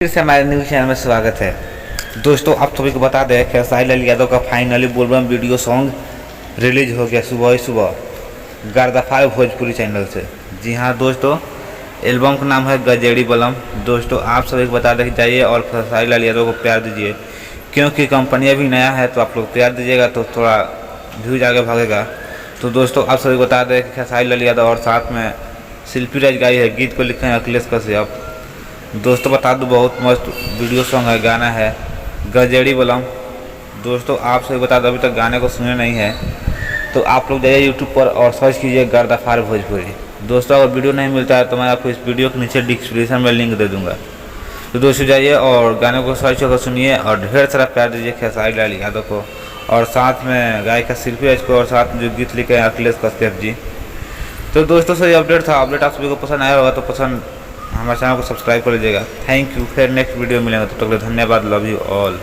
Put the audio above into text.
फिर से हमारे न्यूज़ चैनल में स्वागत है। दोस्तों आप सभी को बता दें खेसारी लाल यादव का फाइनली बोलबम वीडियो सॉन्ग रिलीज हो गया सुबह ही सुबह गर्दाफार भोजपुरी चैनल से। जी हाँ दोस्तों, एल्बम का नाम है गजेड़ी बलम। दोस्तों आप सभी को बता दें कि जाइए और खेसारी लाल यादव को प्यार दीजिए, क्योंकि कंपनी अभी नया है तो आप लोग प्यार दीजिएगा तो थोड़ा व्यूज आगे भागेगा। तो दोस्तों आप सभी को बता दें कि खेसारी लाल यादव और साथ में शिल्पी राज गाई है, गीत को लिखे हैं अखिलेश कश्यप। दोस्तों बता दूं बहुत मस्त वीडियो सॉन्ग है, गाना है गजेड़ी बलम। दोस्तों आप सभी बता दो अभी तक गाने को सुने नहीं है तो आप लोग जाइए यूट्यूब पर और सर्च कीजिए गर्दाफार भोजपुरी। दोस्तों अगर वीडियो नहीं मिलता है तो मैं आपको इस वीडियो के नीचे डिस्क्रिप्शन में लिंक दे दूंगा। तो दोस्तों जाइए और गाने को सर्च होकर सुनिए और ढेर सारा प्यार दीजिए खेसारी लाल यादव को और साथ में गायिका शिल्पी राज को और साथ में जो गीत लिखे हैं अखिलेश कश्यप जी। तो दोस्तों से अपडेट था, अपडेट आप सभी को पसंद आया होगा तो पसंद हमारे चैनल को सब्सक्राइब कर लीजिएगा। Thank you. फिर नेक्स्ट वीडियो मिलेंगे, तब तक के लिए धन्यवाद। Love you all.